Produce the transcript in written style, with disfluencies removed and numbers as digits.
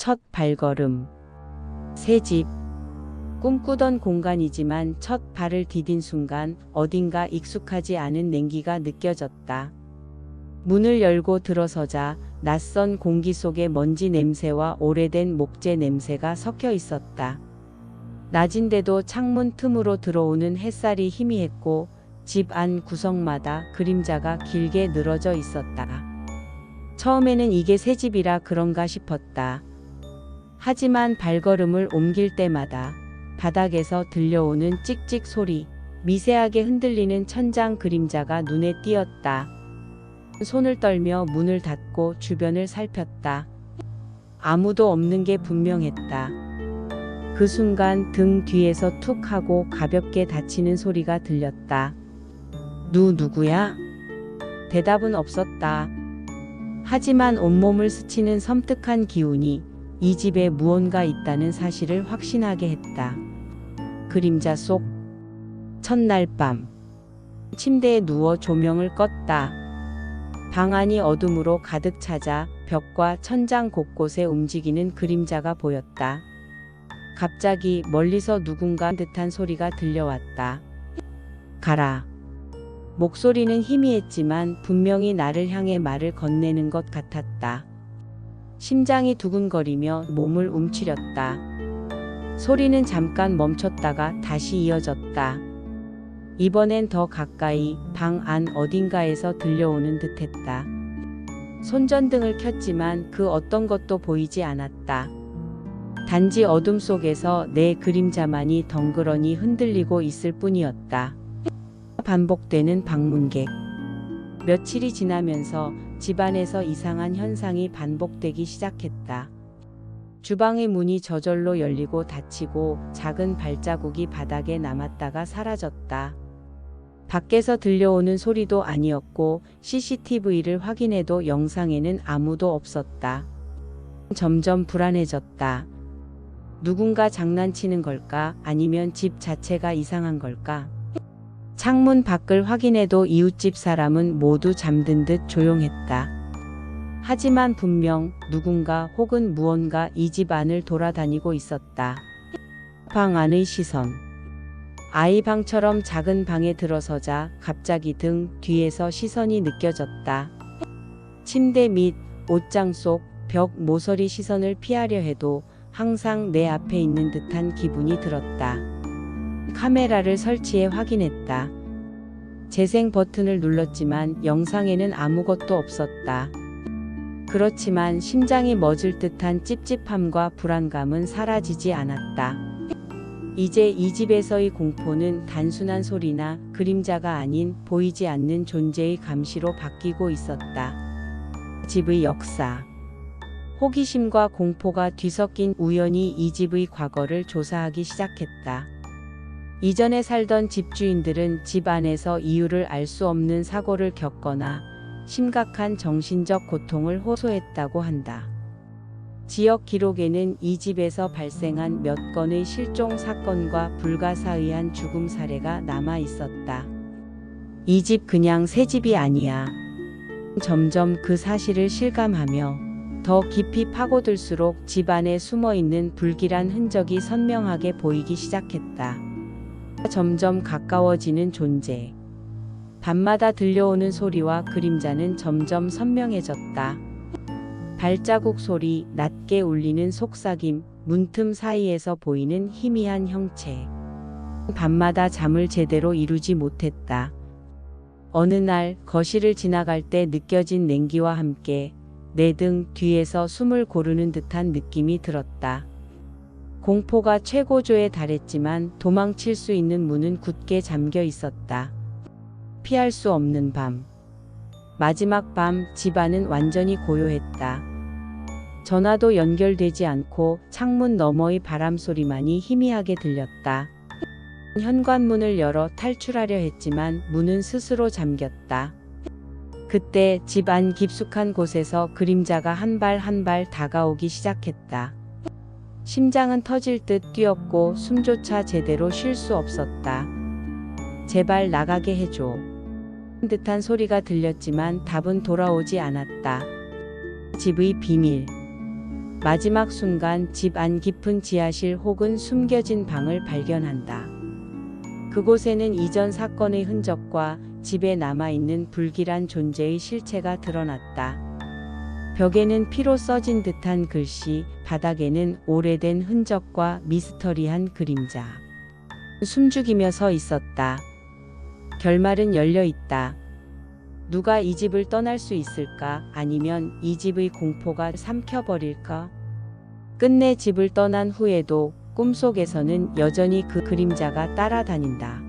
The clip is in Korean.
첫 발걸음. 새 집. 꿈꾸던 공간이지만 첫 발을 디딘 순간 어딘가 익숙하지 않은 냉기가 느껴졌다. 문을 열고 들어서자 낯선 공기 속에 먼지 냄새와 오래된 목재 냄새가 섞여 있었다. 낮인데도 창문 틈으로 들어오는 햇살이 희미했고 집 안 구석마다 그림자가 길게 늘어져 있었다. 처음에는 이게 새 집이라 그런가 싶었다. 하지만 발걸음을 옮길 때마다 바닥에서 들려오는 찍찍 소리, 미세하게 흔들리는 천장 그림자가 눈에 띄었다. 손을 떨며 문을 닫고 주변을 살폈다. 아무도 없는 게 분명했다. 그 순간 등 뒤에서 툭 하고 가볍게 닫히는 소리가 들렸다. 누구야? 대답은 없었다. 하지만 온몸을 스치는 섬뜩한 기운이 이 집에 무언가 있다는 사실을 확신하게 했다. 그림자 속. 첫날 밤. 침대에 누워 조명을 껐다. 방 안이 어둠으로 가득 차자 벽과 천장 곳곳에 움직이는 그림자가 보였다. 갑자기 멀리서 누군가 듯한 소리가 들려왔다. 가라. 목소리는 희미했지만 분명히 나를 향해 말을 건네는 것 같았다. 심장이 두근거리며 몸을 움츠렸다. 소리는 잠깐 멈췄다가 다시 이어졌다. 이번엔 더 가까이 방 안 어딘가에서 들려오는 듯했다. 손전등을 켰지만 그 어떤 것도 보이지 않았다. 단지 어둠 속에서 내 그림자만이 덩그러니 흔들리고 있을 뿐이었다. 반복되는 방문객. 며칠이 지나면서 집안에서 이상한 현상이 반복되기 시작했다. 주방의 문이 저절로 열리고 닫히고 작은 발자국이 바닥에 남았다가 사라졌다. 밖에서 들려오는 소리도 아니었고 CCTV를 확인해도 영상에는 아무도 없었다. 점점 불안해졌다. 누군가 장난치는 걸까? 아니면 집 자체가 이상한 걸까? 창문 밖을 확인해도 이웃집 사람은 모두 잠든 듯 조용했다. 하지만 분명 누군가 혹은 무언가 이 집 안을 돌아다니고 있었다. 방 안의 시선. 아이 방처럼 작은 방에 들어서자 갑자기 등 뒤에서 시선이 느껴졌다. 침대 및 옷장 속, 벽 모서리 시선을 피하려 해도 항상 내 앞에 있는 듯한 기분이 들었다. 카메라를 설치해 확인했다. 재생 버튼을 눌렀지만 영상에는 아무것도 없었다. 그렇지만 심장이 멎을 듯한 찝찝함과 불안감은 사라지지 않았다. 이제 이 집에서의 공포는 단순한 소리나 그림자가 아닌 보이지 않는 존재의 감시로 바뀌고 있었다. 집의 역사. 호기심과 공포가 뒤섞인 우연히 이 집의 과거를 조사하기 시작했다. 이전에 살던 집주인들은 집 안에서 이유를 알 수 없는 사고를 겪거나 심각한 정신적 고통을 호소했다고 한다. 지역 기록에는 이 집에서 발생한 몇 건의 실종 사건과 불가사의한 죽음 사례가 남아 있었다. 이 집 그냥 새 집이 아니야. 점점 그 사실을 실감하며 더 깊이 파고들수록 집 안에 숨어있는 불길한 흔적이 선명하게 보이기 시작했다. 점점 가까워지는 존재. 밤마다 들려오는 소리와 그림자는 점점 선명해졌다. 발자국 소리, 낮게 울리는 속삭임, 문틈 사이에서 보이는 희미한 형체. 밤마다 잠을 제대로 이루지 못했다. 어느 날 거실을 지나갈 때 느껴진 냉기와 함께 내 등 뒤에서 숨을 고르는 듯한 느낌이 들었다. 공포가 최고조에 달했지만 도망칠 수 있는 문은 굳게 잠겨 있었다. 피할 수 없는 밤. 마지막 밤 집안은 완전히 고요했다. 전화도 연결되지 않고 창문 너머의 바람 소리만이 희미하게 들렸다. 현관문을 열어 탈출하려 했지만 문은 스스로 잠겼다. 그때 집 안 깊숙한 곳에서 그림자가 한 발 한 발 다가오기 시작했다. 심장은 터질 듯 뛰었고 숨조차 제대로 쉴 수 없었다. 제발 나가게 해줘. 듯한 소리가 들렸지만 답은 돌아오지 않았다. 집의 비밀. 마지막 순간 집 안 깊은 지하실 혹은 숨겨진 방을 발견한다. 그곳에는 이전 사건의 흔적과 집에 남아있는 불길한 존재의 실체가 드러났다. 벽에는 피로 써진 듯한 글씨, 바닥에는 오래된 흔적과 미스터리한 그림자. 숨죽이며 서 있었다. 결말은 열려 있다. 누가 이 집을 떠날 수 있을까? 아니면 이 집의 공포가 삼켜버릴까? 끝내 집을 떠난 후에도 꿈속에서는 여전히 그 그림자가 따라다닌다.